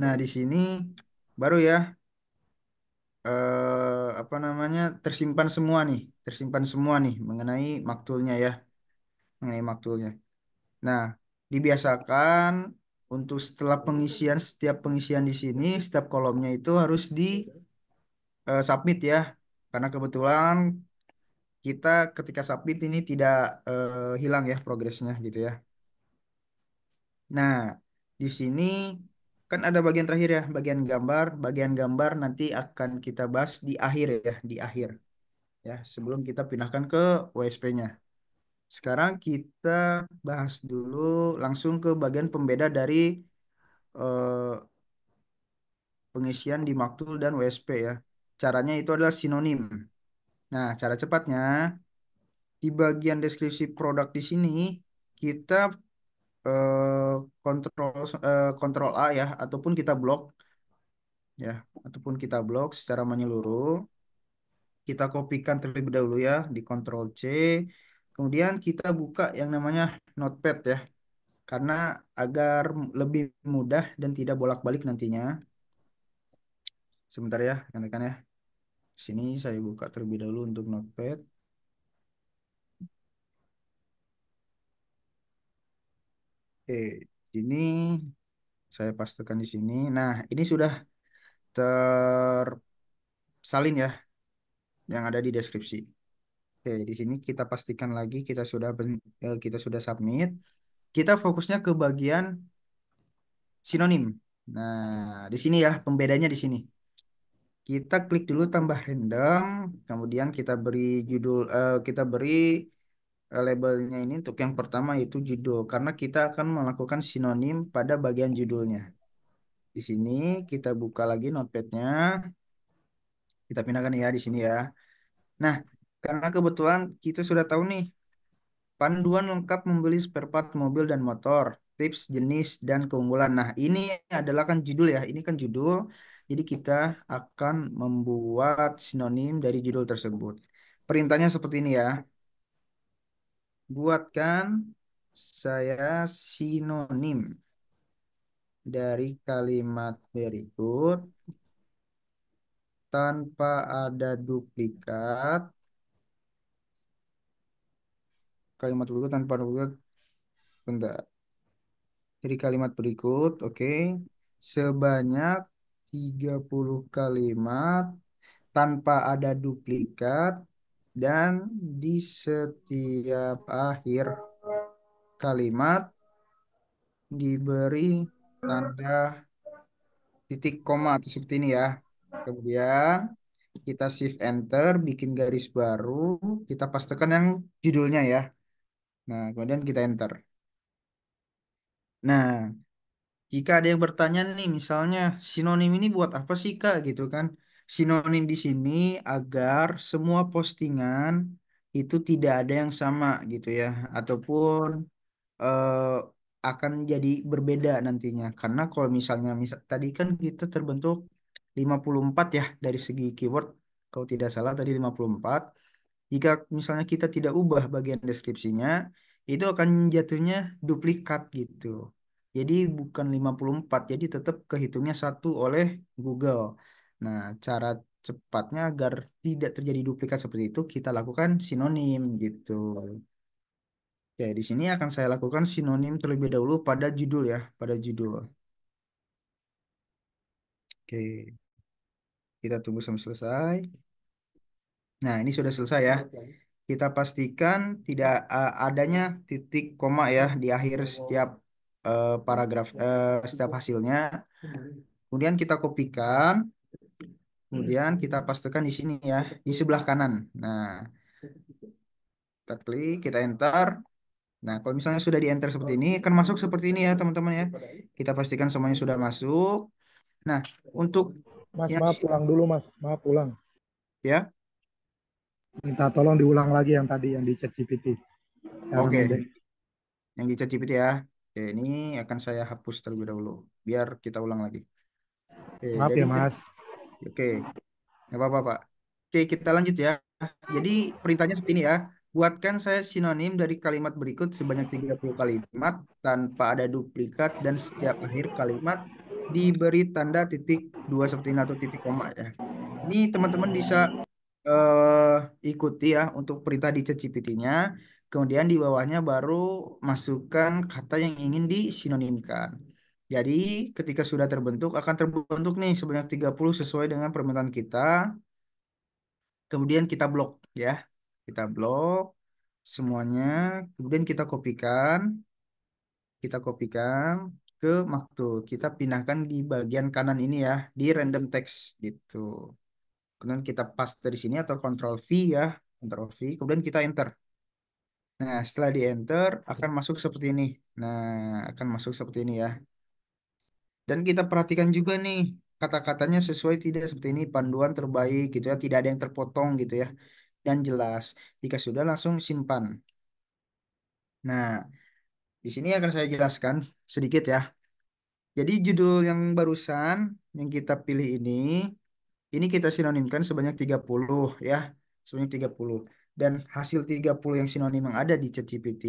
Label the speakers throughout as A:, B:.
A: Nah, di sini baru ya apa namanya tersimpan semua nih mengenai maktulnya ya, mengenai maktulnya. Nah, dibiasakan untuk setelah pengisian setiap pengisian di sini, setiap kolomnya itu harus di submit ya, karena kebetulan kita ketika submit ini tidak hilang ya progresnya gitu ya. Nah, di sini kan ada bagian terakhir ya, bagian gambar. Bagian gambar nanti akan kita bahas di akhir ya, di akhir ya, sebelum kita pindahkan ke WSP-nya. Sekarang kita bahas dulu langsung ke bagian pembeda dari eh, pengisian di Maktul dan WSP ya. Caranya itu adalah sinonim. Nah, cara cepatnya di bagian deskripsi produk di sini kita eh, kontrol A ya, ataupun kita blok ya, ataupun kita blok secara menyeluruh. Kita kopikan terlebih dahulu ya di Ctrl C. Kemudian kita buka yang namanya Notepad ya, karena agar lebih mudah dan tidak bolak-balik nantinya. Sebentar ya, rekan-rekan ya. Sini saya buka terlebih dahulu untuk Notepad. Oke, ini saya pastekan di sini. Nah, ini sudah tersalin ya yang ada di deskripsi. Oke, di sini kita pastikan lagi kita sudah submit. Kita fokusnya ke bagian sinonim. Nah, di sini ya pembedanya di sini. Kita klik dulu tambah random, kemudian kita beri judul, kita beri labelnya ini untuk yang pertama yaitu judul, karena kita akan melakukan sinonim pada bagian judulnya. Di sini kita buka lagi notepadnya, kita pindahkan ya di sini ya. Nah, karena kebetulan kita sudah tahu nih panduan lengkap membeli spare part mobil dan motor, tips jenis dan keunggulan. Nah, ini adalah kan judul ya, ini kan judul. Jadi kita akan membuat sinonim dari judul tersebut. Perintahnya seperti ini ya. Buatkan saya sinonim dari kalimat berikut tanpa ada duplikat. Kalimat berikut tanpa ada duplikat. Bentar. Dari kalimat berikut, oke. Sebanyak 30 kalimat tanpa ada duplikat dan di setiap akhir kalimat diberi tanda titik koma atau seperti ini ya. Kemudian kita shift enter, bikin garis baru, kita pastekan yang judulnya ya. Nah, kemudian kita enter. Nah, jika ada yang bertanya nih, misalnya sinonim ini buat apa sih Kak gitu kan? Sinonim di sini agar semua postingan itu tidak ada yang sama gitu ya, ataupun eh, akan jadi berbeda nantinya. Karena kalau misalnya tadi kan kita terbentuk 54 ya dari segi keyword, kalau tidak salah tadi 54. Jika misalnya kita tidak ubah bagian deskripsinya, itu akan jatuhnya duplikat gitu. Jadi bukan 54, jadi tetap kehitungnya satu oleh Google. Nah, cara cepatnya agar tidak terjadi duplikat seperti itu, kita lakukan sinonim gitu. Ya, di sini akan saya lakukan sinonim terlebih dahulu pada judul ya, pada judul. Oke, kita tunggu sampai selesai. Nah, ini sudah selesai ya. Kita pastikan tidak adanya titik koma ya di akhir setiap paragraf, setiap hasilnya. Kemudian kita kopikan, kemudian kita pastekan di sini ya, di sebelah kanan. Nah, kita klik, kita enter. Nah, kalau misalnya sudah di enter seperti ini, akan masuk seperti ini ya teman-teman ya. Kita pastikan semuanya sudah masuk. Nah, untuk
B: Mas,
A: yang
B: maaf pulang dulu, Mas. Maaf pulang.
A: ya,
B: Minta tolong diulang lagi yang tadi yang di ChatGPT. Cara
A: oke,
B: membuat.
A: yang di ChatGPT ya. Oke, ini akan saya hapus terlebih dahulu, biar kita ulang lagi. Oke,
B: Maaf
A: jadi
B: ya, Mas.
A: oke, nggak apa-apa Pak. Oke, kita lanjut ya. Jadi perintahnya seperti ini ya. Buatkan saya sinonim dari kalimat berikut sebanyak 30 kalimat tanpa ada duplikat dan setiap akhir kalimat diberi tanda titik dua seperti ini atau titik koma ya. Ini teman-teman bisa eh, ikuti ya untuk perintah di ChatGPT-nya. Kemudian di bawahnya baru masukkan kata yang ingin disinonimkan. Jadi ketika sudah terbentuk akan terbentuk nih sebanyak 30 sesuai dengan permintaan kita. Kemudian kita blok ya. Kita blok semuanya. Kemudian kita kopikan ke Makto. Kita pindahkan di bagian kanan ini ya, di random text gitu. Kemudian kita paste di sini atau Ctrl V ya, Ctrl V. Kemudian kita enter. Nah, setelah di enter akan masuk seperti ini. Nah, akan masuk seperti ini ya. Dan kita perhatikan juga nih kata-katanya sesuai tidak seperti ini panduan terbaik gitu ya, tidak ada yang terpotong gitu ya dan jelas. Jika sudah langsung simpan. Nah, di sini akan saya jelaskan sedikit ya. Jadi judul yang barusan yang kita pilih ini kita sinonimkan sebanyak 30 ya. Sebanyak 30. Dan hasil 30 yang sinonim yang ada di ChatGPT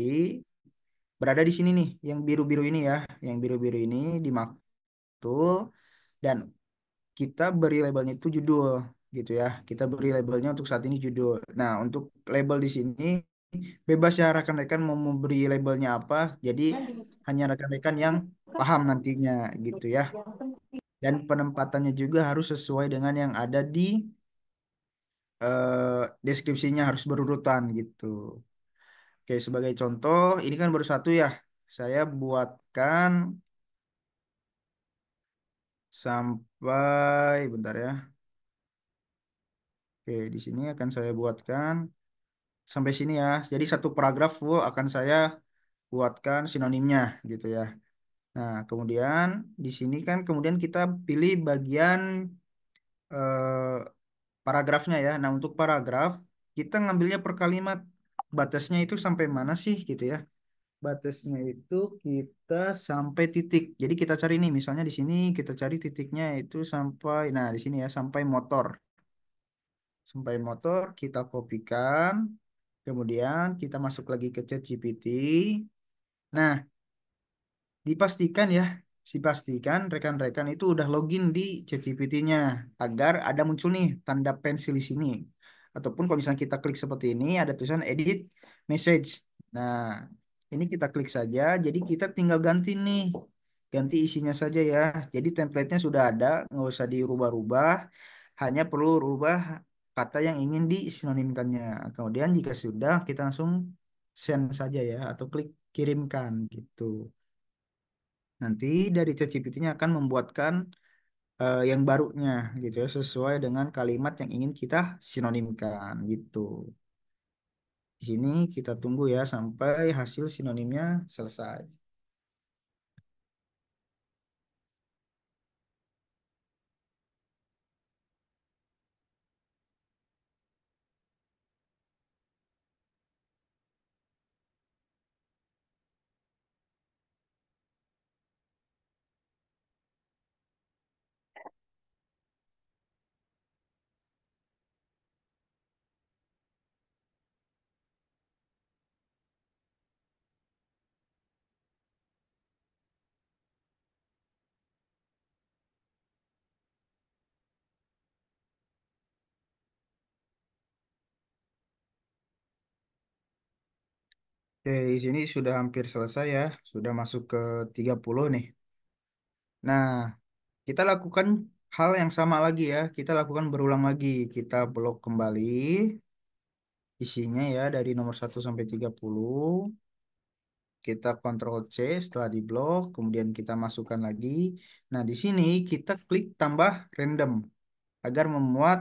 A: berada di sini nih, yang biru-biru ini ya. Yang biru-biru ini dimaktul dan kita beri labelnya itu judul gitu ya. Kita beri labelnya untuk saat ini judul. Nah, untuk label di sini bebas ya rekan-rekan mau memberi labelnya apa. Jadi hanya rekan-rekan yang paham nantinya gitu ya. Dan penempatannya juga harus sesuai dengan yang ada di deskripsinya harus berurutan gitu. Oke, sebagai contoh, ini kan baru satu ya. Saya buatkan sampai bentar ya. Oke, di sini akan saya buatkan sampai sini ya. Jadi satu paragraf full akan saya buatkan sinonimnya gitu ya. Nah, kemudian di sini kan kemudian kita pilih bagian eh, paragrafnya ya. Nah, untuk paragraf kita ngambilnya per kalimat. Batasnya itu sampai mana sih gitu ya. Batasnya itu kita sampai titik. Jadi kita cari nih misalnya di sini kita cari titiknya itu sampai nah di sini ya sampai motor. Sampai motor kita kopikan. Kemudian kita masuk lagi ke ChatGPT. Nah, dipastikan ya, dipastikan rekan-rekan itu udah login di ChatGPT-nya agar ada muncul nih tanda pensil di sini. Ataupun kalau misalnya kita klik seperti ini ada tulisan edit message. Nah, ini kita klik saja. Jadi kita tinggal ganti nih, ganti isinya saja ya. Jadi template-nya sudah ada, nggak usah dirubah-rubah. Hanya perlu rubah kata yang ingin disinonimkannya. Kemudian jika sudah, kita langsung send saja ya, atau klik kirimkan gitu. Nanti dari ChatGPT-nya akan membuatkan yang barunya gitu ya sesuai dengan kalimat yang ingin kita sinonimkan gitu. Di sini kita tunggu ya sampai hasil sinonimnya selesai. Oke, di sini sudah hampir selesai ya, sudah masuk ke 30 nih. Nah, kita lakukan hal yang sama lagi ya, kita lakukan berulang lagi. Kita blok kembali isinya ya dari nomor 1 sampai 30. Kita Ctrl C setelah diblok, kemudian kita masukkan lagi. Nah, di sini kita klik tambah random agar memuat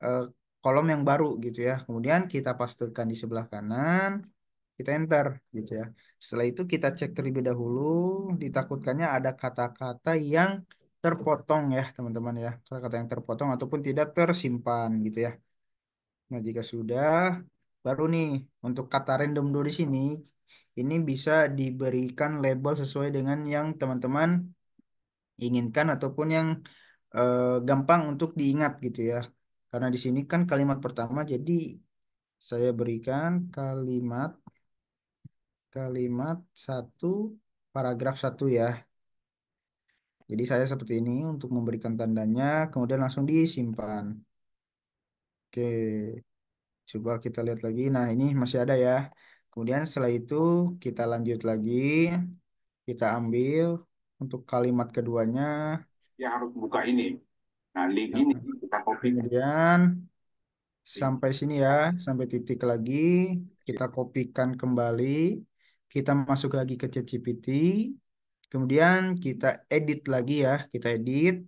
A: eh, kolom yang baru gitu ya. Kemudian kita pastekan di sebelah kanan, kita enter gitu ya. Setelah itu kita cek terlebih dahulu, ditakutkannya ada kata-kata yang terpotong ya, teman-teman ya. Kata-kata yang terpotong ataupun tidak tersimpan gitu ya. Nah, jika sudah, baru nih untuk kata random dulu di sini, ini bisa diberikan label sesuai dengan yang teman-teman inginkan ataupun yang gampang untuk diingat gitu ya. Karena di sini kan kalimat pertama, jadi Saya berikan kalimat kalimat satu, paragraf satu ya. Jadi saya seperti ini untuk memberikan tandanya, kemudian langsung disimpan. Oke, coba kita lihat lagi. Nah, ini masih ada ya. Kemudian setelah itu kita lanjut lagi, kita ambil untuk kalimat keduanya.
C: Dia harus buka ini. Nah, link
A: Nah,
C: ini kita kopikan.
A: kemudian
C: Link.
A: sampai sini ya, sampai titik lagi, kita kopikan kembali, kita masuk lagi ke ChatGPT, kemudian kita edit lagi ya, kita edit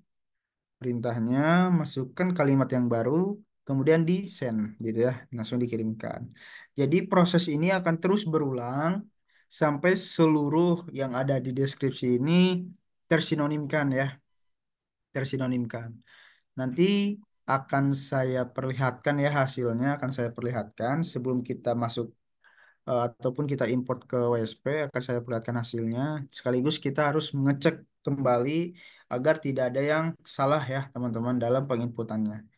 A: perintahnya, masukkan kalimat yang baru, kemudian di send gitu ya, langsung dikirimkan. Jadi proses ini akan terus berulang sampai seluruh yang ada di deskripsi ini tersinonimkan ya, tersinonimkan. Nanti akan saya perlihatkan ya hasilnya, akan saya perlihatkan sebelum kita masuk ataupun kita import ke WSP, akan saya perlihatkan hasilnya. Sekaligus kita harus mengecek kembali agar tidak ada yang salah ya teman-teman dalam penginputannya.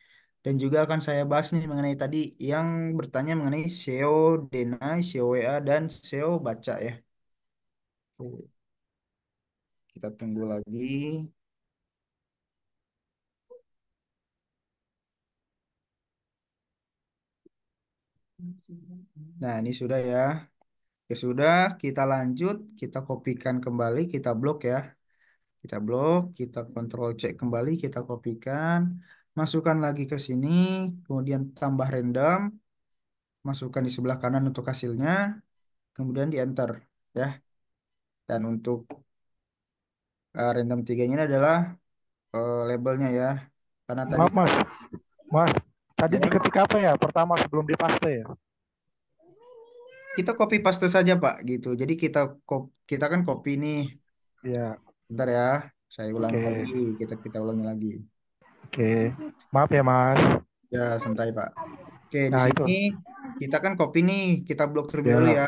A: Dan juga akan saya bahas nih mengenai tadi yang bertanya mengenai SEO deny, SEO WA, dan SEO baca ya. Oke, kita tunggu lagi. Nah, ini sudah ya. Ya sudah, kita lanjut, kita kopikan kembali, kita blok ya. Kita blok, kita kontrol cek kembali, kita kopikan, masukkan lagi ke sini, kemudian tambah random, masukkan di sebelah kanan untuk hasilnya, kemudian di enter ya. Dan untuk random 3 ini adalah labelnya ya. Karena tadi
B: Maaf Mas, Mas, tadi
A: ya
B: diketik apa ya? Pertama sebelum dipaste ya?
A: kita copy paste saja Pak gitu. Jadi kita kan copy nih.
B: Ya,
A: Bentar ya, saya ulangi lagi,
B: oke,
A: kita ulangi lagi.
B: oke. Maaf ya Mas.
A: Ya, santai Pak. Oke, di
B: Nah itu,
A: sini kita kan copy nih, kita blok terlebih dahulu ya.
B: ya,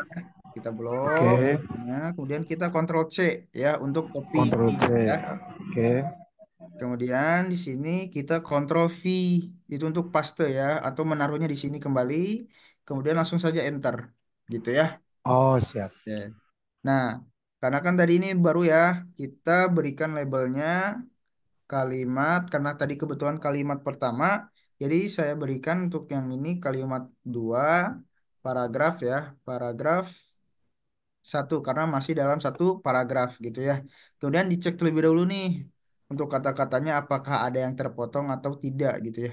A: Kita blok,
B: oke.
A: ya, kemudian kita Ctrl C ya untuk copy
B: Ctrl C,
A: ya.
B: oke.
A: Kemudian di sini kita Ctrl V itu untuk paste ya, atau menaruhnya di sini kembali. Kemudian langsung saja Enter, gitu ya.
B: Oh siap.
A: Oke. Nah, karena kan tadi ini baru ya, kita berikan labelnya kalimat karena tadi kebetulan kalimat pertama, jadi saya berikan untuk yang ini kalimat dua, paragraf ya, paragraf satu karena masih dalam satu paragraf gitu ya. Kemudian dicek terlebih dahulu nih untuk kata-katanya apakah ada yang terpotong atau tidak gitu ya.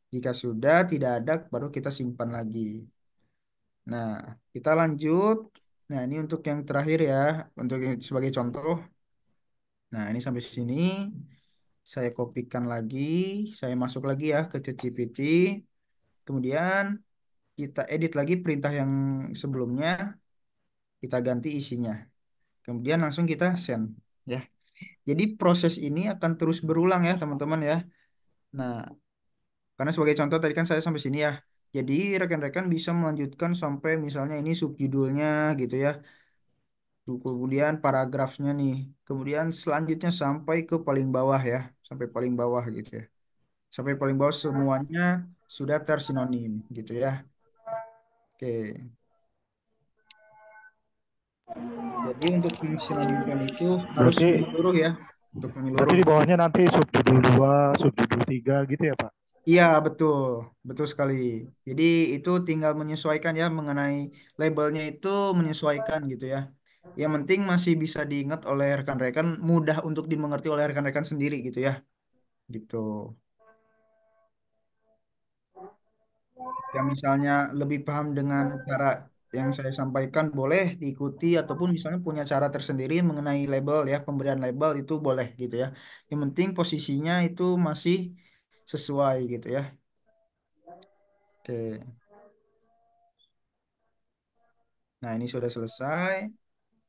A: Jika sudah tidak ada, baru kita simpan lagi. Nah, kita lanjut. Nah, ini untuk yang terakhir ya, untuk sebagai contoh. Nah, ini sampai sini. Saya kopikan lagi, saya masuk lagi ya ke ChatGPT. Kemudian kita edit lagi perintah yang sebelumnya, kita ganti isinya. Kemudian langsung kita send ya. Jadi proses ini akan terus berulang ya teman-teman ya. Nah, karena sebagai contoh tadi kan saya sampai sini ya. Jadi rekan-rekan bisa melanjutkan sampai misalnya ini subjudulnya gitu ya. Kemudian paragrafnya nih. Kemudian selanjutnya sampai ke paling bawah ya. Sampai paling bawah gitu ya. Sampai paling bawah semuanya sudah tersinonim gitu ya. Oke. Jadi untuk mensinonimkan itu harus
B: Berarti,
A: menyeluruh ya. Untuk
B: berarti
A: menyeluruh.
B: di bawahnya nanti subjudul 2, subjudul 3 gitu ya Pak?
A: Iya, betul. Betul sekali. Jadi itu tinggal menyesuaikan ya mengenai labelnya itu menyesuaikan gitu ya. Yang penting masih bisa diingat oleh rekan-rekan, mudah untuk dimengerti oleh rekan-rekan sendiri gitu ya. Gitu. Yang misalnya lebih paham dengan cara yang saya sampaikan boleh diikuti ataupun misalnya punya cara tersendiri mengenai label ya, pemberian label itu boleh gitu ya. Yang penting posisinya itu masih sesuai gitu ya. Oke. Nah, ini sudah selesai.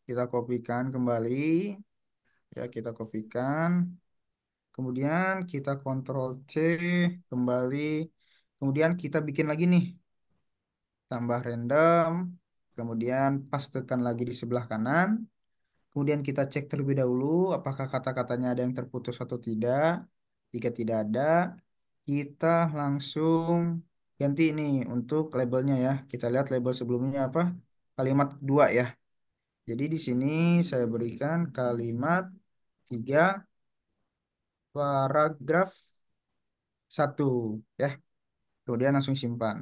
A: Kita kopikan kembali. Ya, kita kopikan. Kemudian kita Ctrl C kembali. Kemudian kita bikin lagi nih, tambah random. Kemudian pastekan lagi di sebelah kanan. Kemudian kita cek terlebih dahulu apakah kata-katanya ada yang terputus atau tidak. Jika tidak ada, kita langsung ganti ini untuk labelnya ya. Kita lihat label sebelumnya apa? Kalimat dua ya. Jadi di sini saya berikan kalimat tiga paragraf satu ya. Kemudian langsung simpan.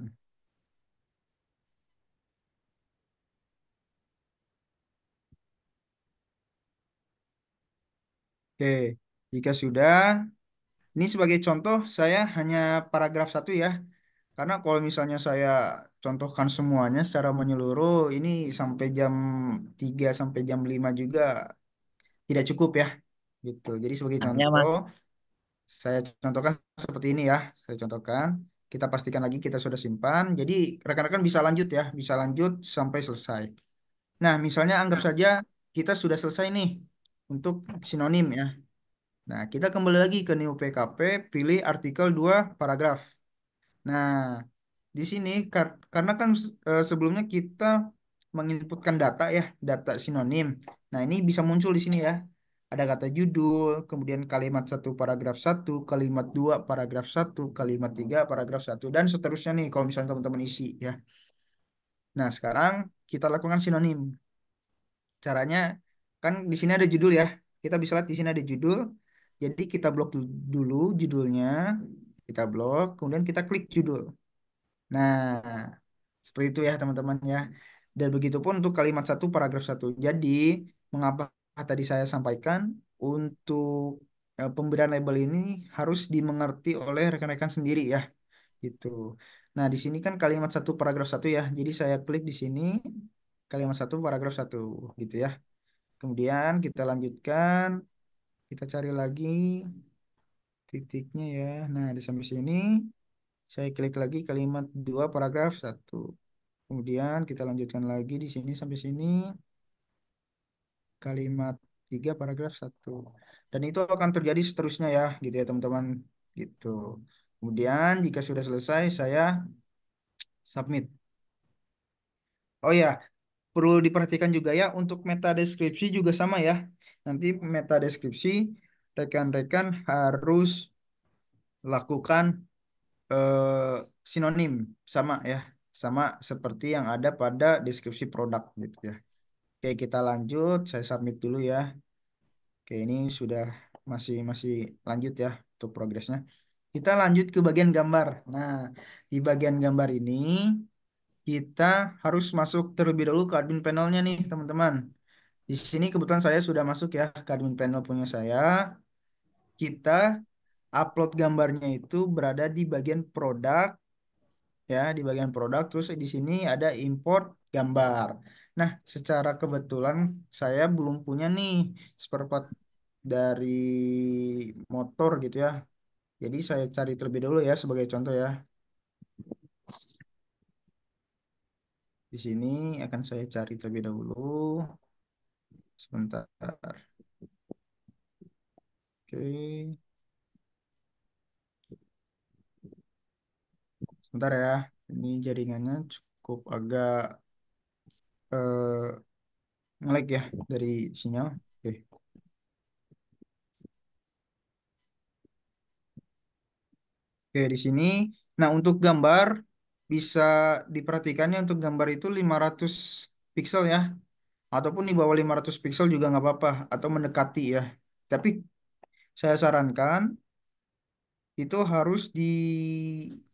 A: Oke, jika sudah, ini sebagai contoh saya hanya paragraf satu ya. Karena kalau misalnya saya contohkan semuanya secara menyeluruh, ini sampai jam 3 sampai jam 5 juga tidak cukup ya. Gitu. Jadi sebagai
D: Iya,
A: contoh,
D: Mas.
A: saya contohkan seperti ini ya. Saya contohkan, kita pastikan lagi kita sudah simpan. Jadi rekan-rekan bisa lanjut ya, bisa lanjut sampai selesai. Nah, misalnya anggap saja kita sudah selesai nih untuk sinonim ya. Nah, kita kembali lagi ke new PKP, pilih artikel 2 paragraf. Nah, di sini karena kan sebelumnya kita menginputkan data ya, data sinonim. Nah, ini bisa muncul di sini ya. Ada kata judul, kemudian kalimat satu paragraf satu, kalimat dua paragraf satu, kalimat tiga paragraf satu, dan seterusnya nih kalau misalnya teman-teman isi ya. Nah, sekarang kita lakukan sinonim. Caranya kan di sini ada judul ya. Kita bisa lihat di sini ada judul. Jadi kita blok dulu judulnya, kita blok, kemudian kita klik judul. Nah, seperti itu ya teman-teman ya. Dan begitu pun untuk kalimat satu paragraf satu. Jadi, mengapa tadi saya sampaikan untuk pemberian label ini harus dimengerti oleh rekan-rekan sendiri ya, gitu. Nah, di sini kan kalimat satu paragraf satu ya. Jadi saya klik di sini kalimat satu paragraf satu, gitu ya. Kemudian kita lanjutkan, kita cari lagi titiknya ya. Nah, di sampai sini saya klik lagi kalimat dua paragraf satu. Kemudian kita lanjutkan lagi di sini sampai sini kalimat tiga paragraf satu. Dan itu akan terjadi seterusnya ya, gitu ya teman-teman. Gitu. Kemudian jika sudah selesai saya submit. Oh ya, perlu diperhatikan juga ya untuk meta deskripsi juga sama ya. Nanti meta deskripsi rekan-rekan harus lakukan sinonim sama ya, sama seperti yang ada pada deskripsi produk gitu ya. Oke, kita lanjut. Saya submit dulu ya. Oke, ini sudah masih masih lanjut ya untuk progresnya. Kita lanjut ke bagian gambar. Nah, di bagian gambar ini kita harus masuk terlebih dahulu ke admin panelnya nih, teman-teman. Di sini kebetulan saya sudah masuk ya ke admin panel punya saya. Kita upload gambarnya itu berada di bagian produk ya, di bagian produk. Terus di sini ada import gambar. Nah, secara kebetulan saya belum punya nih spare part dari motor gitu ya. Jadi saya cari terlebih dahulu ya sebagai contoh ya. Di sini akan saya cari terlebih dahulu. Sebentar. Oke, sebentar ya. Ini jaringannya cukup agak eh, nge-lag ya dari sinyal. Oke. Oke, di sini. Nah, untuk gambar bisa diperhatikannya untuk gambar itu 500 pixel ya. Ataupun di bawah 500 pixel juga nggak apa-apa. Atau mendekati ya. Tapi saya sarankan itu harus di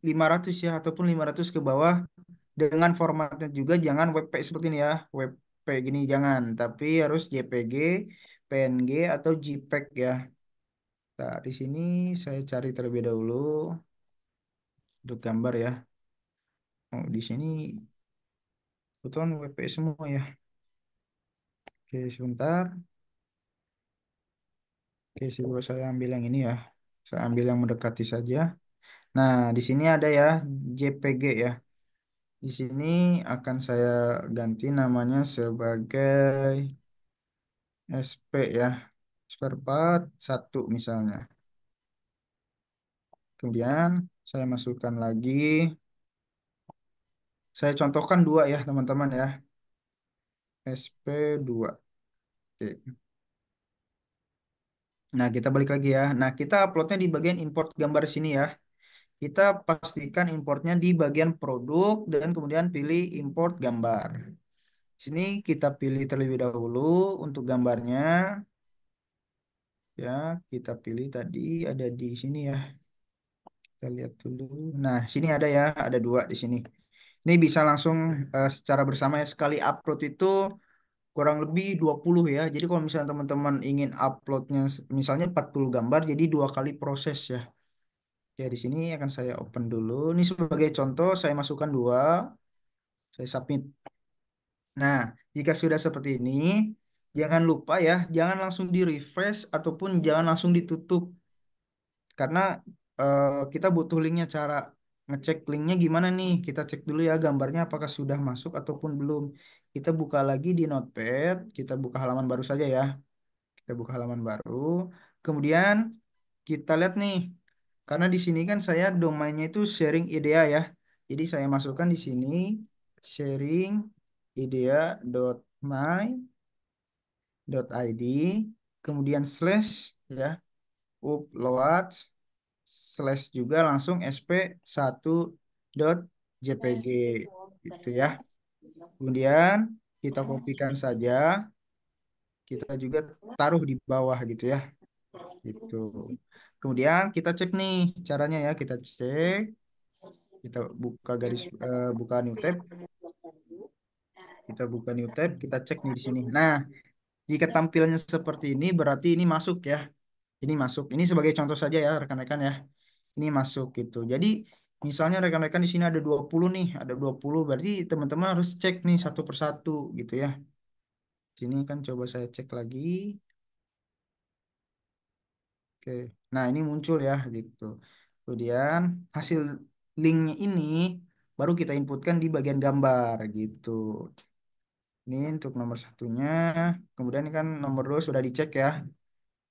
A: 500 ya. Ataupun 500 ke bawah. Dengan formatnya juga jangan WP seperti ini ya. WP gini jangan. Tapi harus JPG, PNG, atau JPEG ya. Nah, di sini saya cari terlebih dahulu untuk gambar ya. Oh, di sini kebetulan WP semua ya. Oke, sebentar. Oke, coba saya ambil yang ini ya. Saya ambil yang mendekati saja. Nah, di sini ada ya JPG ya. Di sini akan saya ganti namanya sebagai SP ya. Spare part 1 misalnya. Kemudian saya masukkan lagi. Saya contohkan dua ya teman-teman ya. SP2. Oke. Nah, kita balik lagi ya. Nah, kita uploadnya di bagian import gambar sini ya. kita pastikan importnya di bagian produk dan kemudian pilih import gambar. Sini kita pilih terlebih dahulu untuk gambarnya. Ya, kita pilih tadi ada di sini ya. Kita lihat dulu. Nah, sini ada ya, ada dua di sini. Ini bisa langsung secara bersama ya. Sekali upload itu kurang lebih 20 ya. Jadi kalau misalnya teman-teman ingin uploadnya misalnya 40 gambar, jadi dua kali proses ya. Ya, di sini akan saya open dulu. Ini sebagai contoh, saya masukkan dua, saya submit. Nah, jika sudah seperti ini, jangan lupa ya, jangan langsung di refresh ataupun jangan langsung ditutup. Karena kita butuh linknya, cara ngecek linknya gimana nih? Kita cek dulu ya gambarnya apakah sudah masuk ataupun belum. Kita buka lagi di Notepad, kita buka halaman baru saja ya. Kita buka halaman baru. Kemudian kita lihat nih, karena di sini kan saya domainnya itu sharing idea ya. Jadi saya masukkan di sini sharing idea.my.id, kemudian slash ya, upload slash juga langsung sp1.jpg gitu ya. Kemudian kita kopikan saja, kita juga taruh di bawah gitu ya. Gitu. Kemudian kita cek nih caranya ya, kita cek, kita buka buka new tab, kita cek nih di sini. Nah, jika tampilannya seperti ini berarti ini masuk ya. Ini masuk. Ini sebagai contoh saja ya rekan-rekan ya. Ini masuk gitu. Jadi misalnya rekan-rekan di sini ada 20 nih, ada 20 berarti teman-teman harus cek nih satu persatu gitu ya. Sini kan coba saya cek lagi. Oke. Nah, ini muncul ya gitu. Kemudian hasil linknya ini baru kita inputkan di bagian gambar gitu. Ini untuk nomor satunya. Kemudian ini kan nomor dua sudah dicek ya.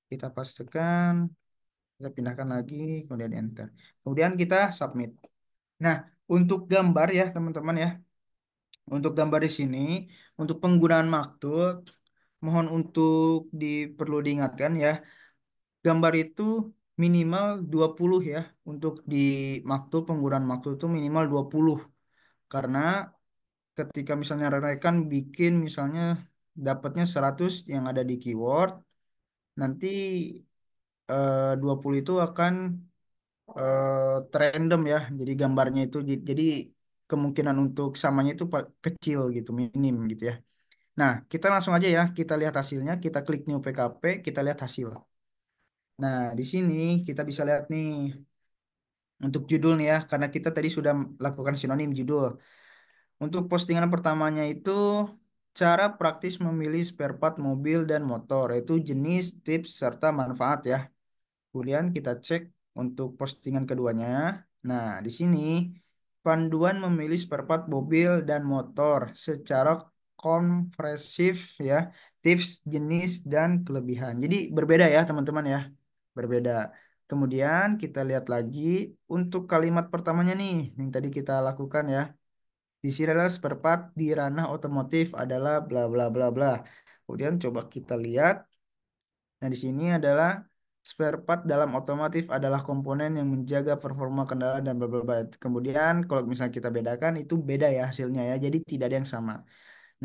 A: Kita pastikan, kita pindahkan lagi, kemudian enter. Kemudian kita submit. Nah, untuk gambar ya teman-teman ya. Untuk gambar di sini, untuk penggunaan maksud, mohon untuk perlu diingatkan ya, gambar itu minimal 20 ya. Untuk di maksud, penggunaan maksud itu minimal 20. Karena ketika misalnya rekan bikin misalnya dapatnya 100 yang ada di keyword, nanti 20 itu akan random ya. Jadi gambarnya itu jadi kemungkinan untuk samanya itu kecil gitu, minim gitu ya. Nah, kita langsung aja ya, kita lihat hasilnya, kita klik new PKP, kita lihat hasil. Nah, di sini kita bisa lihat nih untuk judul nih ya, karena kita tadi sudah lakukan sinonim judul. Untuk postingan pertamanya itu cara praktis memilih spare part mobil dan motor, yaitu jenis, tips, serta manfaat ya. Kemudian kita cek untuk postingan keduanya. Nah, di sini panduan memilih spare part mobil dan motor secara komprehensif ya, tips, jenis dan kelebihan. Jadi berbeda ya teman-teman ya, berbeda. Kemudian kita lihat lagi untuk kalimat pertamanya nih, yang tadi kita lakukan ya. Di sini adalah spare part di ranah otomotif adalah bla bla bla bla. Kemudian coba kita lihat. Nah, di sini adalah spare part dalam otomotif adalah komponen yang menjaga performa kendaraan dan bla bla bla. Kemudian kalau misalnya kita bedakan itu beda ya hasilnya ya. Jadi tidak ada yang sama.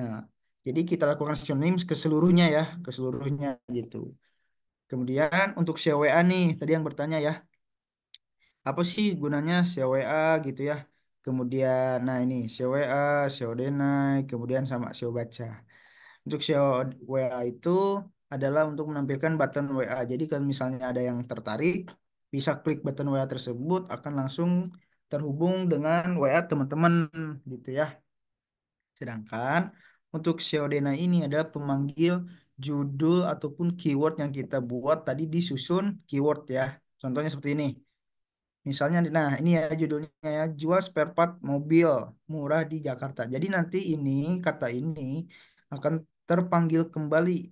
A: Nah, jadi kita lakukan synonim ke seluruhnya gitu. Kemudian untuk CWA nih, tadi yang bertanya ya, apa sih gunanya CWA gitu ya. Kemudian, nah ini CWA, SEO Denai, kemudian sama SEO Baca. Untuk SEO WA itu adalah untuk menampilkan button WA. Jadi kalau misalnya ada yang tertarik, bisa klik button WA tersebut akan langsung terhubung dengan WA teman-teman gitu ya. Sedangkan untuk SEO Dena ini adalah pemanggil judul ataupun keyword yang kita buat tadi disusun keyword ya. Contohnya seperti ini. Misalnya, nah ini ya judulnya ya, jual spare part mobil murah di Jakarta. Jadi nanti ini, kata ini akan terpanggil kembali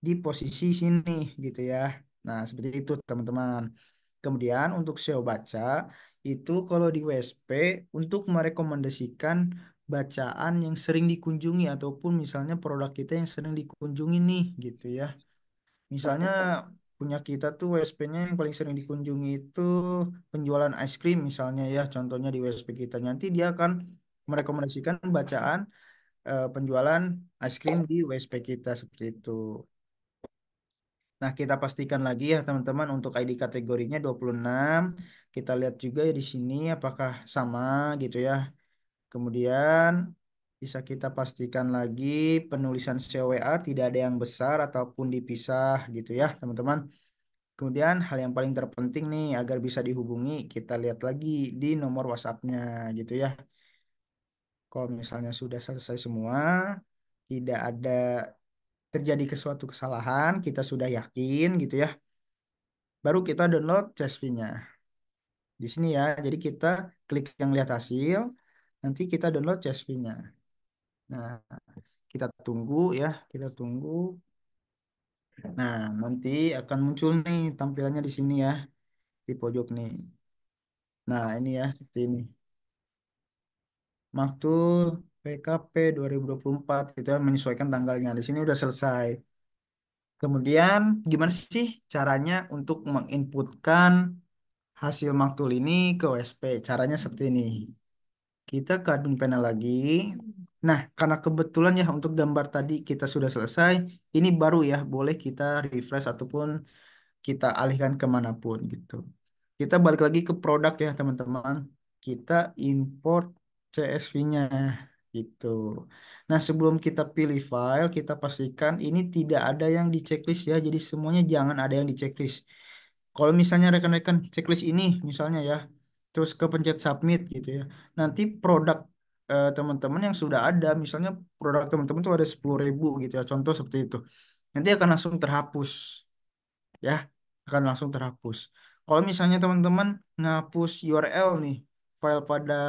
A: di posisi sini gitu ya. Nah, seperti itu teman-teman. Kemudian untuk SEO baca, itu kalau di WSP untuk merekomendasikan bacaan yang sering dikunjungi ataupun misalnya produk kita yang sering dikunjungi nih gitu ya. Misalnya punya kita tuh WSP-nya yang paling sering dikunjungi itu penjualan es krim misalnya ya, contohnya di WSP kita. Nanti dia akan merekomendasikan bacaan penjualan es krim di WSP kita seperti itu. Nah, kita pastikan lagi ya teman-teman untuk ID kategorinya 26. Kita lihat juga ya di sini apakah sama gitu ya. Kemudian bisa kita pastikan lagi penulisan COWA tidak ada yang besar ataupun dipisah gitu ya teman-teman. Kemudian hal yang paling terpenting nih agar bisa dihubungi kita lihat lagi di nomor WhatsApp-nya gitu ya. Kalau misalnya sudah selesai semua, tidak ada terjadi suatu kesalahan, kita sudah yakin gitu ya. Baru kita download CSV-nya. Di sini ya. Jadi kita klik yang lihat hasil, nanti kita download CSV-nya. Nah, kita tunggu ya, kita tunggu. Nah, nanti akan muncul nih tampilannya di sini ya, di pojok nih. Nah, ini ya, seperti ini. Maktul PKP 2024 itu ya, menyesuaikan tanggalnya. Di sini udah selesai. Kemudian gimana sih caranya untuk menginputkan hasil maktul ini ke WSP? Caranya seperti ini. Kita ke admin panel lagi. Nah, karena kebetulan ya untuk gambar tadi kita sudah selesai, ini baru ya, boleh kita refresh ataupun kita alihkan kemanapun gitu. Kita balik lagi ke produk ya teman-teman. Kita import CSV-nya gitu. Nah, sebelum kita pilih file, kita pastikan ini tidak ada yang di checklist ya. Jadi semuanya jangan ada yang di checklist. Kalau misalnya rekan-rekan checklist ini misalnya ya, terus kepencet submit gitu ya. Nanti produk teman-teman yang sudah ada, misalnya produk teman-teman itu ada 10.000 gitu ya. Contoh seperti itu. Nanti akan langsung terhapus ya, akan langsung terhapus. Kalau misalnya teman-teman ngapus URL nih, file pada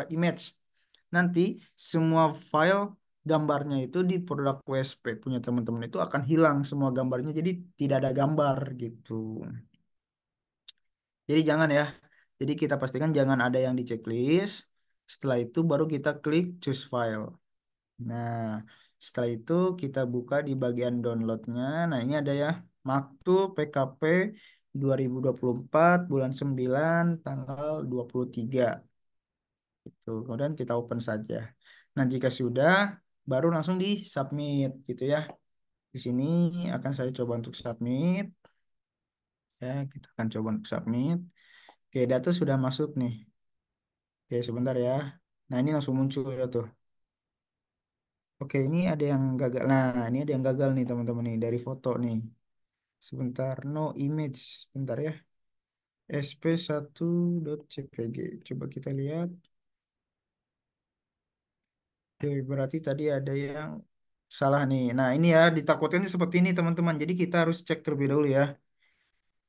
A: image, nanti semua file gambarnya itu di produk WSP punya teman-teman itu akan hilang semua gambarnya, jadi tidak ada gambar gitu. Jadi jangan ya. Jadi kita pastikan jangan ada yang di checklist. Setelah itu baru kita klik choose file. Nah, setelah itu kita buka di bagian downloadnya. Nah, ini ada ya, Maktub PKP 2024 bulan 9 tanggal 23. Itu. Kemudian kita open saja. Nah, jika sudah, baru langsung di submit gitu ya. Di sini akan saya coba untuk submit. Ya, kita akan coba untuk submit. Oke, data sudah masuk nih. Oke, sebentar ya. Nah, ini langsung muncul ya tuh. Oke, ini ada yang gagal. Nah, ini ada yang gagal nih teman-teman nih dari foto nih. Sebentar, no image. Sebentar ya. sp1.jpg. Coba kita lihat. Oke, berarti tadi ada yang salah nih. Nah, ini ya ditakutkan seperti ini teman-teman. Jadi kita harus cek terlebih dahulu ya.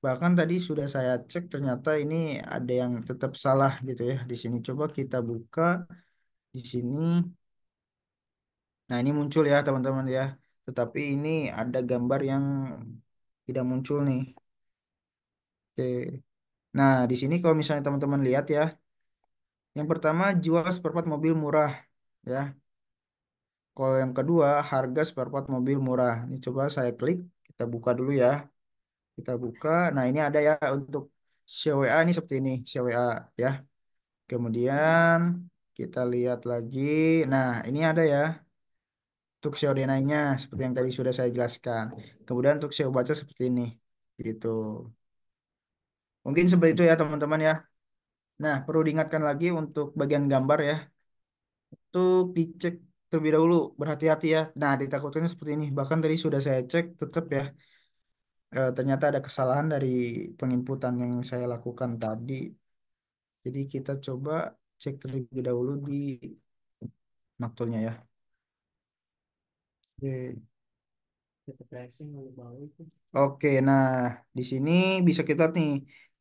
A: Bahkan tadi sudah saya cek ternyata ini ada yang tetap salah gitu ya. Di sini coba kita buka di sini. Nah, ini muncul ya teman-teman ya. Tetapi ini ada gambar yang tidak muncul nih. Oke. Nah, di sini kalau misalnya teman-teman lihat ya, yang pertama jual spare part mobil murah ya. Kalau yang kedua harga spare part mobil murah. Ini coba saya klik, kita buka dulu ya. Kita buka. Nah, ini ada ya untuk CWA ini seperti ini, CWA ya. Kemudian kita lihat lagi. Nah, ini ada ya untuk SEO denainya seperti yang tadi sudah saya jelaskan. Kemudian untuk SEO baca seperti ini. Gitu. Mungkin seperti itu ya teman-teman ya. Nah, perlu diingatkan lagi untuk bagian gambar ya. Untuk dicek terlebih dahulu, berhati-hati ya. Nah, ditakutkan seperti ini. Bahkan tadi sudah saya cek, tetap ya. Ternyata ada kesalahan dari penginputan yang saya lakukan tadi. Jadi kita coba cek terlebih dahulu di maktulnya ya. Oke. Oke, nah di sini bisa kita lihat nih.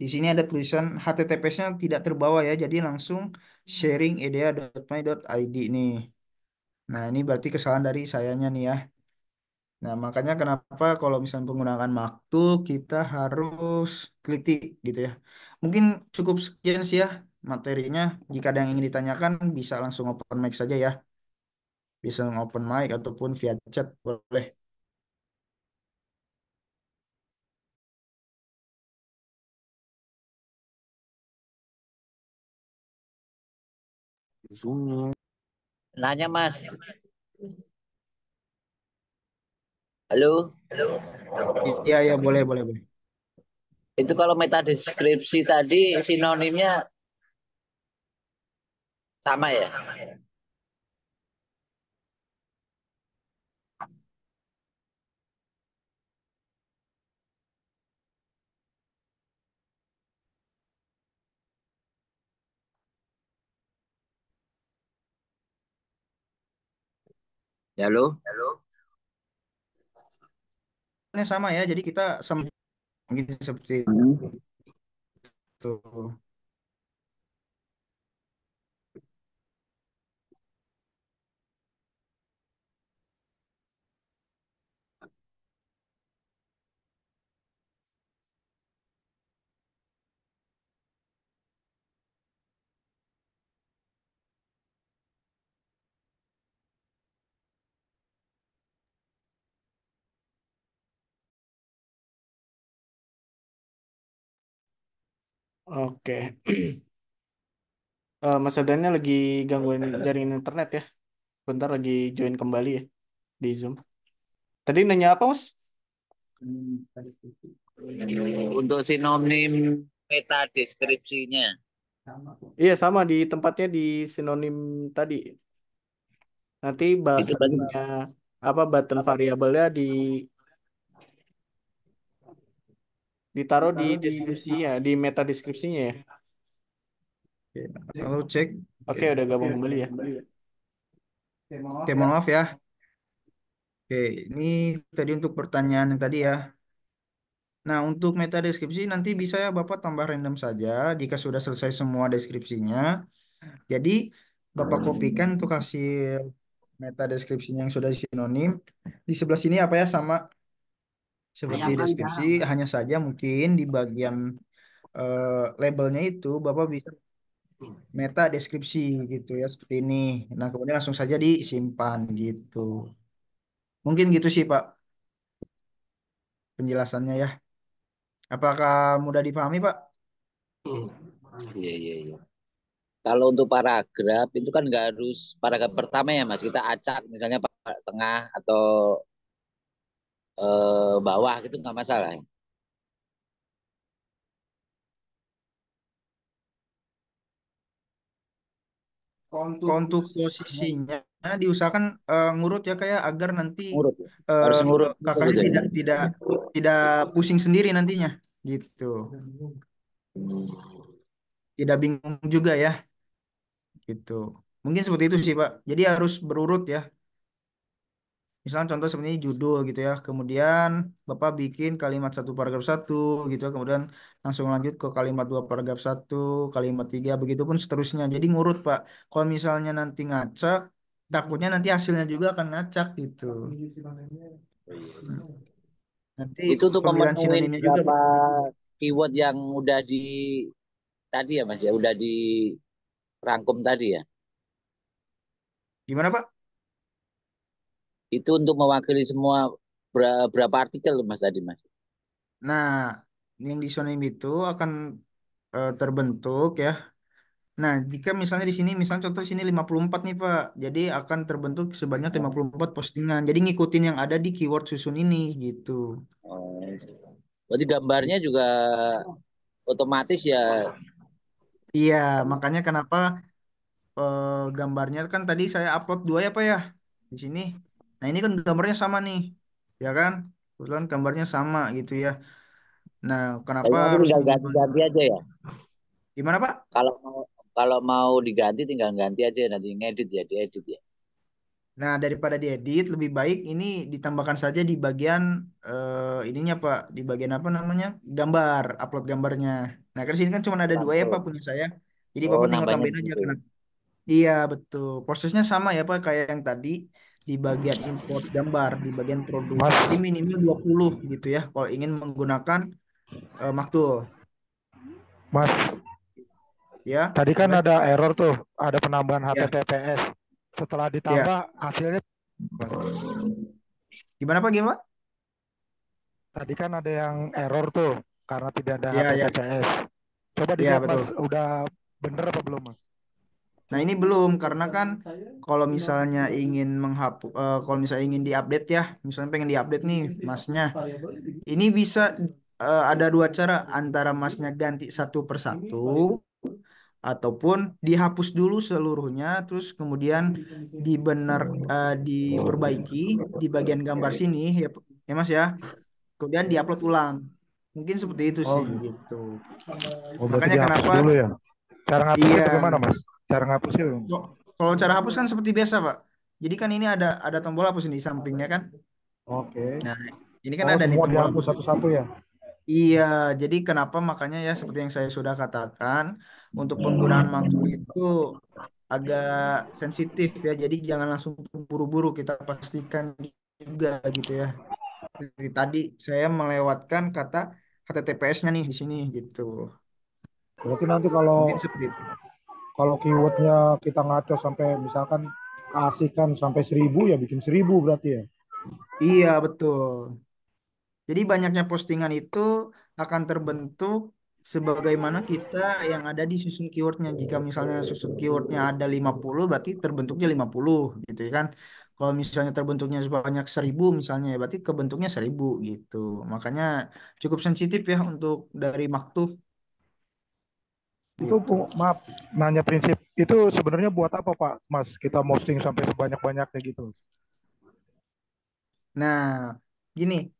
A: Di sini ada tulisan HTTPS-nya tidak terbawa ya. Jadi langsung sharing edea.my.id nih. Nah, ini berarti kesalahan dari sayanya nih ya. Nah, makanya kenapa kalau misalnya menggunakan maktub kita harus teliti gitu ya. Mungkin cukup sekian sih ya materinya. Jika ada yang ingin ditanyakan bisa langsung open mic saja ya. Bisa open mic ataupun via chat boleh.
D: Nanya Mas, halo,
A: Iya, iya, boleh, boleh, boleh.
D: itu kalau meta deskripsi tadi sinonimnya sama ya? Ya lo?
A: Ini sama ya, jadi kita sama mungkin seperti itu.
E: Oke. Mas Adanya lagi gangguin jaringan internet ya. Bentar lagi join kembali ya di Zoom. Tadi nanya apa, Mas?
D: Untuk sinonim meta deskripsinya.
E: Iya, sama di tempatnya di sinonim tadi. Nanti
D: Itu berarti
E: buttonnya apa button variabelnya ditaruh di deskripsinya, di meta deskripsinya ya.
A: Oke, lalu cek. Oke,
E: Oke, udah gabung kembali ya.
A: oke, mohon maaf ya. Oke, ini tadi untuk pertanyaan yang tadi ya. Nah, untuk meta deskripsi nanti bisa ya Bapak tambah random saja jika sudah selesai semua deskripsinya. Jadi, Bapak kopikan untuk hasil meta deskripsinya yang sudah sinonim. Di sebelah sini apa ya sama seperti deskripsi, hanya saja mungkin di bagian labelnya itu Bapak bisa meta deskripsi gitu ya seperti ini. Nah, kemudian langsung saja disimpan gitu. Mungkin gitu sih Pak penjelasannya ya. Apakah mudah dipahami Pak?
D: iya iya iya. Kalau untuk paragraf itu kan nggak harus paragraf pertama ya Mas. Kita acak misalnya paragraf tengah atau bawah gitu nggak masalah.
A: Kalau untuk posisinya diusahakan ngurut ya kayak agar nanti
D: Ngurut ya. Harus
A: eh,
D: ngurut
A: kakaknya
D: gitu ya.
A: tidak pusing sendiri nantinya gitu.
D: Hmm.
A: Tidak bingung juga ya gitu. Mungkin seperti itu sih Pak. Jadi harus berurut ya. Misalnya contoh seperti ini judul gitu ya. Kemudian Bapak bikin kalimat satu paragraf satu gitu ya. Kemudian langsung lanjut ke kalimat dua paragraf satu, kalimat tiga, begitupun seterusnya. Jadi ngurut Pak. Kalau misalnya nanti ngacak, takutnya nanti hasilnya juga akan ngacak gitu. Nanti
D: Itu untuk
A: pemilihan
D: memenuhi
A: sinonimnya juga
D: berapa
A: Pak.
D: keyword yang udah di tadi ya Mas ya, udah dirangkum tadi ya.
A: Gimana Pak?
D: Itu untuk mewakili semua berapa artikel Mas tadi Mas.
A: Nah, yang di sinonim itu akan terbentuk ya. Nah, jika misalnya di sini, misalnya contoh di sini 54 nih Pak. Jadi akan terbentuk sebanyak 54 postingan. Jadi ngikutin yang ada di keyword susun ini gitu.
D: Oh. Berarti gambarnya juga otomatis ya.
A: Iya, makanya kenapa gambarnya kan tadi saya upload dua ya Pak ya di sini. Nah, ini kan gambarnya sama nih. Ya kan? Kebetulan gambarnya sama gitu ya. Nah, kenapa
D: Nanti
A: harus
D: tinggal
A: minimal?
D: ganti-ganti aja ya.
A: Gimana Pak?
D: Kalau mau diganti tinggal ganti aja nanti ngedit ya, diedit ya.
A: Nah, daripada diedit, lebih baik ini ditambahkan saja di bagian ininya Pak, di bagian apa namanya? Gambar, upload gambarnya. Nah, kan di sini kan cuma ada dua ya Pak
D: Langsung.
A: punya saya. Jadi
D: Oh,
A: Bapak tinggal
D: nambahnya
A: tambahin aja
D: begitu.
A: karena iya betul. Prosesnya sama ya Pak kayak yang tadi di bagian import gambar, di bagian produk.
B: Mas,
A: Jadi minimal 20 gitu ya kalau ingin menggunakan Maktul
B: Mas,
A: ya.
B: tadi kan
A: Gimana?
B: ada error tuh, ada penambahan
A: Ya,
B: HTTPS. Setelah
A: ya.
B: ditambah hasilnya, Mas.
A: Gimana Pak? Gimana Pak?
B: Tadi kan ada yang error tuh karena tidak ada
A: Ya, ya.
B: HTTPS. Coba
A: Ya,
B: dilihat Mas,
A: betul.
B: udah bener apa belum Mas?
A: Nah, ini belum karena kan kalau misalnya ingin menghapus, kalau misalnya ingin diupdate ya, misalnya pengen diupdate nih masnya, ini bisa ada dua cara antara masnya ganti satu persatu ataupun dihapus dulu seluruhnya, terus kemudian dibenar diperbaiki di bagian gambar sini ya, ya Mas ya, kemudian diupload ulang. Mungkin seperti itu
B: Oh
A: sih
B: gitu.
A: gitu.
B: Oh berarti
A: Makanya
B: dihapus
A: kenapa?
B: dulu ya. Cara ngapusnya
A: Iya.
B: bagaimana Mas? Cara ngapusnya bagaimana?
A: Kalau cara hapus kan seperti biasa, Pak. Jadi kan ini ada tombol hapus ini di sampingnya kan.
B: Oke.
A: Nah, ini kan
B: Oh
A: ada nih
B: semua
A: tombol
B: dihapus
A: hapus.
B: satu-satu ya.
A: Iya, jadi kenapa makanya ya seperti yang saya sudah katakan, untuk penggunaan Maker itu agak sensitif ya. Jadi jangan langsung buru-buru, kita pastikan juga gitu ya. Jadi tadi saya melewatkan kata HTTPS-nya nih di sini gitu.
B: Berarti nanti kalau
A: Mungkin seperti itu.
B: kalau keywordnya kita ngaco sampai misalkan kasihkan sampai 1.000 ya bikin 1.000 berarti ya.
A: Iya, betul. Jadi banyaknya postingan itu akan terbentuk sebagaimana kita yang ada di susun keywordnya. Jika misalnya susun keywordnya ada 50, berarti terbentuknya 50 gitu ya kan. Kalau misalnya terbentuknya sebanyak 1.000 misalnya, ya berarti kebentuknya 1.000 gitu. Makanya cukup sensitif ya untuk dari waktu
B: Itu
A: gitu.
B: maaf nanya prinsip itu sebenarnya buat apa Pak Mas kita posting sampai sebanyak-banyaknya gitu.
A: Nah, gini,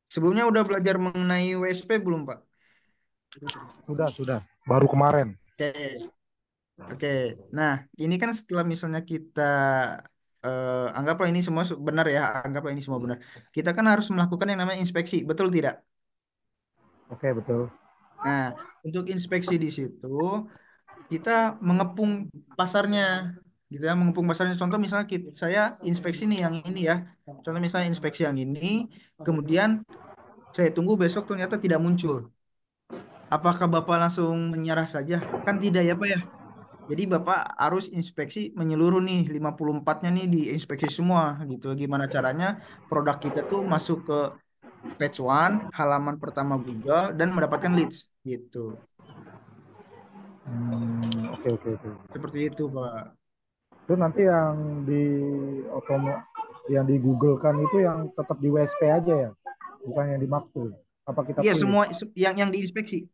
A: sebelumnya udah belajar mengenai WSP belum, Pak?
B: Sudah. Baru kemarin.
A: Oke. Oke, nah ini kan setelah misalnya kita anggaplah ini semua benar ya, anggaplah ini semua benar. Kita kan harus melakukan yang namanya inspeksi, betul tidak?
B: Oke, betul.
A: Nah, untuk inspeksi di situ kita mengepung pasarnya, gitu ya, mengepung pasarnya. Contoh misalnya saya inspeksi nih yang ini ya. Contoh misalnya inspeksi yang ini, kemudian saya tunggu besok ternyata tidak muncul. Apakah Bapak langsung menyerah saja? Kan tidak ya, Pak ya. Jadi Bapak harus inspeksi menyeluruh nih 54-nya nih diinspeksi semua gitu. Gimana caranya produk kita tuh masuk ke page one, halaman pertama Google dan mendapatkan leads gitu.
B: Oke.
A: Seperti itu, Pak.
B: Itu nanti yang di otomo yang di Google kan itu yang tetap di WSP aja ya, bukan yang di Maktu. Apa kita
A: Iya,
B: pilih?
A: semua yang diinspeksi,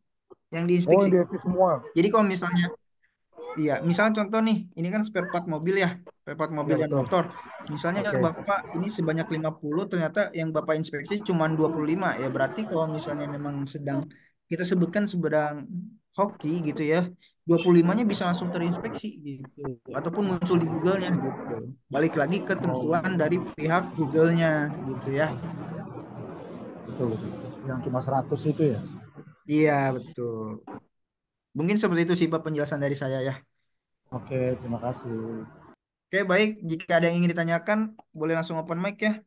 A: yang
B: Oh,
A: diinspeksi.
B: yang di FP semua.
A: Jadi kalau misalnya iya, misalnya contoh nih, ini kan spare part mobil ya, spare part mobil
B: Ya
A: dan
B: betul.
A: motor. Misalnya
B: Oke.
A: Bapak ini sebanyak 50, ternyata yang Bapak inspeksi cuma 25. Ya berarti kalau misalnya memang sedang, kita sebutkan sedang hoki gitu ya, 25-nya bisa langsung terinspeksi gitu. Ataupun muncul di Google-nya gitu. Balik lagi ke
B: Oh,
A: tentuan dari pihak Google-nya gitu ya.
B: betul. Yang cuma 100 itu ya.
A: Iya, betul. Mungkin seperti itu sih Pak penjelasan dari saya ya.
B: Oke, terima kasih.
A: Oke, baik. Jika ada yang ingin ditanyakan, boleh langsung open mic ya.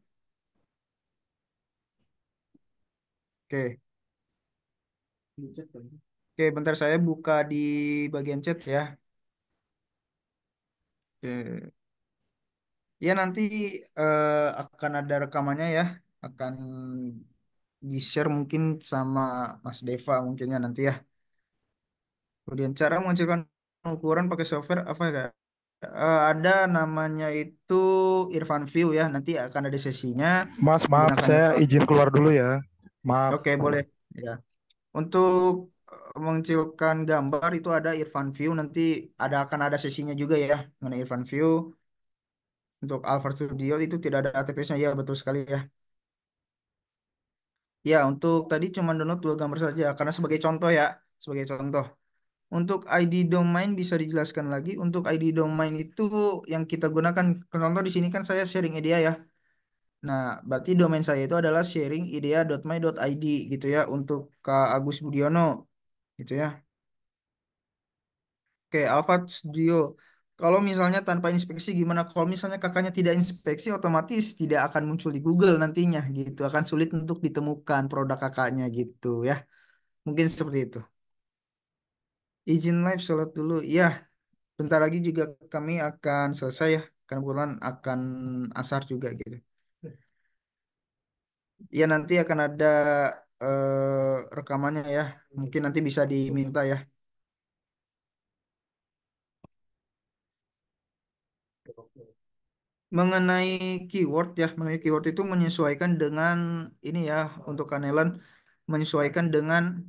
A: Oke. Oke, bentar saya buka di bagian chat ya. Oke. Ya nanti akan ada rekamannya ya. Akan di-share mungkin sama Mas Deva mungkinnya nanti ya. Kemudian cara menghasilkan ukuran pakai software apa ya? Ada namanya itu Irfan View ya. Nanti akan ada sesinya
B: Mas, maaf
A: menggunakan
B: saya
A: Irfan.
B: izin keluar dulu ya. Maaf.
A: Oke, boleh. Ya. Untuk mengecilkan gambar itu ada Irfan View. Nanti akan ada sesinya juga ya mengenai Irfan View. Untuk Alphard Studio itu tidak ada ATPS-nya ya betul sekali ya. Ya untuk tadi cuma download dua gambar saja karena sebagai contoh ya, sebagai contoh. Untuk ID domain bisa dijelaskan lagi. Untuk ID domain itu yang kita gunakan contoh di sini kan saya sharing idea ya. Nah, berarti domain saya itu adalah sharingidea.my.id gitu ya untuk Kak Agus Budiono gitu ya. Oke, Alphard Studio. Kalau misalnya tanpa inspeksi gimana? Kalau misalnya kakaknya tidak inspeksi, otomatis tidak akan muncul di Google nantinya gitu. Akan sulit untuk ditemukan produk kakaknya gitu ya. Mungkin seperti itu. Izin live sholat dulu. Ya, bentar lagi juga kami akan selesai ya. Karena kebetulan akan asar juga gitu. Ya, nanti akan ada rekamannya ya. Mungkin nanti bisa diminta ya. Mengenai keyword ya, mengenai keyword itu menyesuaikan dengan ini ya, untuk Kanelan menyesuaikan dengan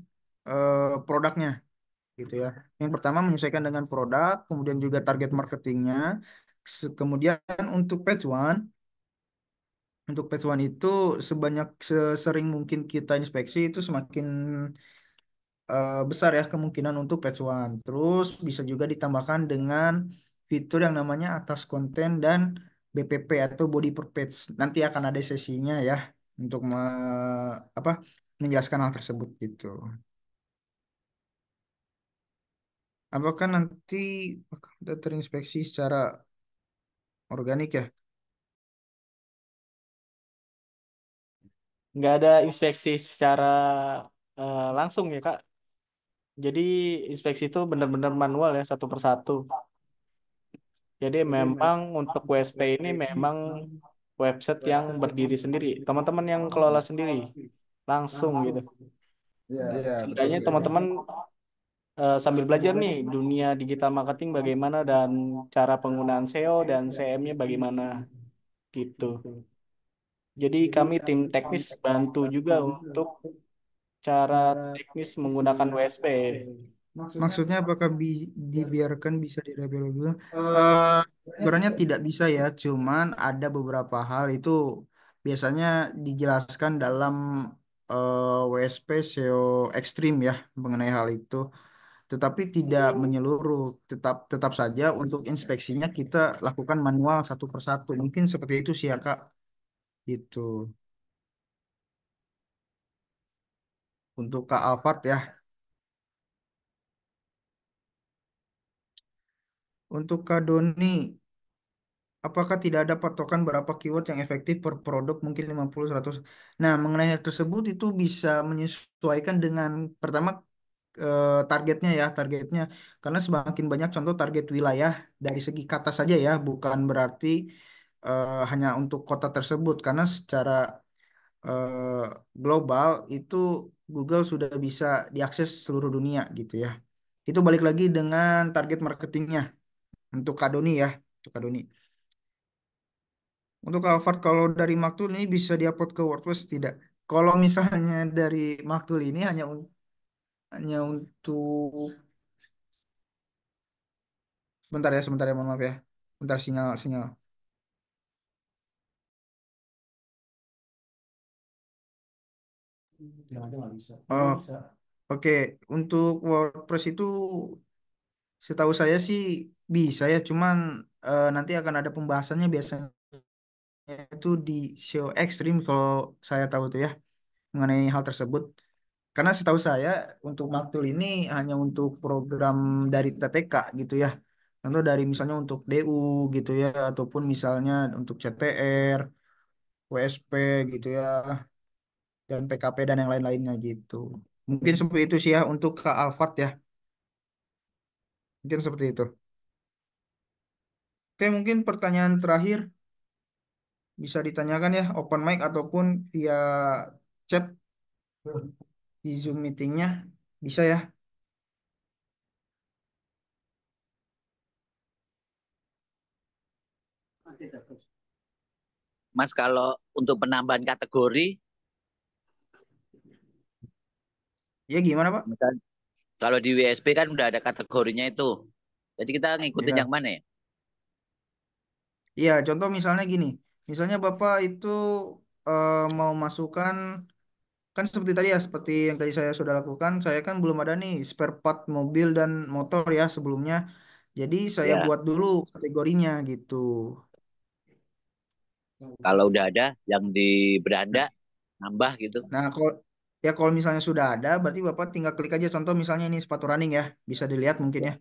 A: produknya gitu ya. Yang pertama menyesuaikan dengan produk, kemudian juga target marketingnya. Kemudian untuk page one, untuk page one itu sebanyak sesering mungkin kita inspeksi itu semakin besar ya kemungkinan untuk page one. Terus bisa juga ditambahkan dengan fitur yang namanya atas konten dan BPP atau body per page. Nanti akan ada sesinya ya untuk apa menjelaskan hal tersebut gitu. Apakah nanti sudah terinspeksi secara organik ya?
E: Nggak ada inspeksi secara langsung ya Kak. Jadi inspeksi itu benar-benar manual ya satu persatu. Jadi memang untuk WSP ini memang website yang berdiri sendiri. Teman-teman yang kelola sendiri langsung gitu.
A: Iya, betul
E: Seenggaknya
A: sekali.
E: teman-teman sambil belajar nih dunia digital marketing bagaimana dan cara penggunaan SEO dan CM-nya bagaimana gitu. Jadi kami tim teknis bantu juga untuk cara teknis menggunakan WSP.
A: Maksudnya apakah dibiarkan bisa dirabel juga? Eh Sebenarnya tidak bisa ya, cuman ada beberapa hal itu biasanya dijelaskan dalam WSP SEO ekstrim ya mengenai hal itu. Tetapi tidak menyeluruh. Tetap saja untuk inspeksinya kita lakukan manual satu persatu. Mungkin seperti itu sih ya Kak. Itu untuk Kak Alphard ya. Untuk Kak Doni, apakah tidak ada patokan berapa keyword yang efektif per produk mungkin 50 100. Nah, mengenai hal tersebut itu bisa menyesuaikan dengan pertama targetnya ya, targetnya. Karena semakin banyak contoh target wilayah dari segi kata saja ya, bukan berarti hanya untuk kota tersebut karena secara eh, global itu Google sudah bisa diakses seluruh dunia gitu ya. Itu balik lagi dengan target marketingnya untuk Kadoni ya, untuk Kadoni. Untuk Alphard kalau dari Maktul ini bisa diupload ke WordPress tidak? Kalau misalnya dari Maktul ini hanya untuk sebentar ya mohon maaf ya. Bentar sinyal sinyal. Oh, oke. Untuk WordPress itu setahu saya sih bisa ya, cuman nanti akan ada pembahasannya biasanya itu di show ekstrim kalau saya tahu tuh ya mengenai hal tersebut. Karena setahu saya untuk Maktul ini hanya untuk program dari TTK gitu ya. Contoh dari misalnya untuk DU gitu ya, ataupun misalnya untuk CTR, WSP gitu ya, dan PKP dan yang lain-lainnya gitu. Mungkin seperti itu sih ya untuk ke Alphard ya. Mungkin seperti itu. Oke, mungkin pertanyaan terakhir bisa ditanyakan ya open mic ataupun via chat di Zoom meetingnya bisa ya.
D: Mas, kalau untuk penambahan kategori,
A: Ya gimana Pak?
D: misal kalau di WSP kan udah ada kategorinya itu. Jadi kita ngikutin yang
A: Ya.
D: mana ya?
A: Iya, contoh misalnya gini. Misalnya Bapak itu mau masukkan kan seperti tadi ya, seperti yang tadi saya sudah lakukan, saya kan belum ada nih spare part mobil dan motor ya sebelumnya. Jadi saya
D: Ya,
A: buat dulu kategorinya gitu.
D: kalau udah ada yang di beranda nambah gitu.
A: Nah, kalau misalnya sudah ada, berarti Bapak tinggal klik aja contoh misalnya ini sepatu running ya, bisa dilihat mungkin ya.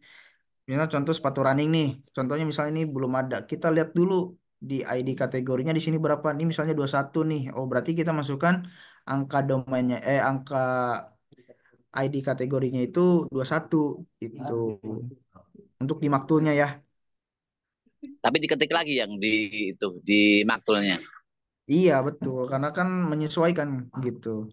A: Misalnya contoh sepatu running nih. Contohnya misalnya ini belum ada. Kita lihat dulu di ID kategorinya di sini berapa. Ini misalnya 21 nih. Oh, berarti kita masukkan angka domainnya angka ID kategorinya itu 21 itu. Untuk di maktulnya ya.
D: Tapi diketik lagi yang di itu di maktulnya.
A: Iya, betul. Karena kan menyesuaikan gitu.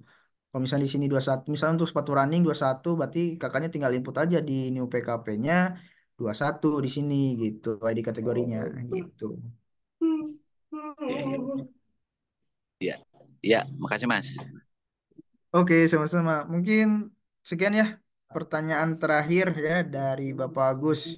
A: Kalau misalnya di sini 21, misalnya untuk sepatu running 21, berarti kakaknya tinggal input aja di new PKP-nya 21 di sini gitu, ID kategorinya gitu.
D: Ya, ya, makasih Mas.
A: Oke, sama-sama. Mungkin sekian ya pertanyaan terakhir ya dari Bapak Agus.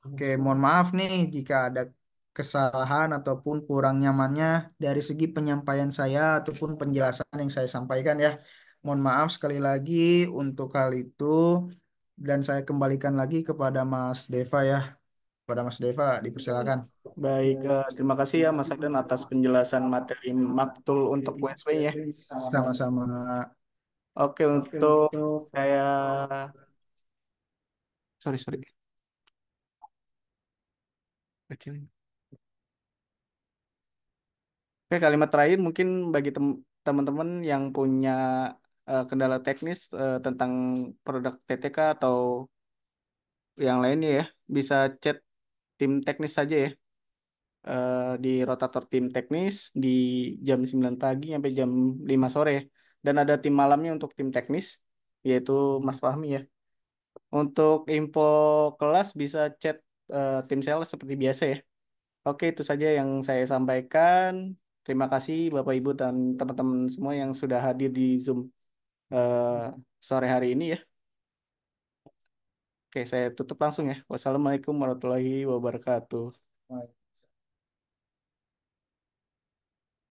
A: Oke, mohon maaf nih jika ada kesalahan ataupun kurang nyamannya dari segi penyampaian saya ataupun penjelasan yang saya sampaikan ya. Mohon maaf sekali lagi untuk hal itu dan saya kembalikan lagi kepada Mas Deva ya. Kepada Mas Deva, dipersilakan.
E: Baik, terima kasih ya Mas Agdan atas penjelasan materi maktul untuk USP-nya.
A: Sama-sama.
E: Oke, untuk saya, sorry, kecil. Oke, kalimat terakhir mungkin bagi teman-teman yang punya kendala teknis tentang produk TTK atau yang lainnya ya, bisa chat tim teknis saja ya, di rotator tim teknis di jam 9 pagi sampai jam 5 sore ya. Dan ada tim malamnya untuk tim teknis, yaitu Mas Fahmi ya. Untuk info kelas bisa chat tim sales seperti biasa ya. Oke, itu saja yang saya sampaikan. Terima kasih Bapak Ibu dan teman-teman semua yang sudah hadir di Zoom eh, sore hari ini ya. Oke, saya tutup langsung ya. Wassalamualaikum warahmatullahi wabarakatuh.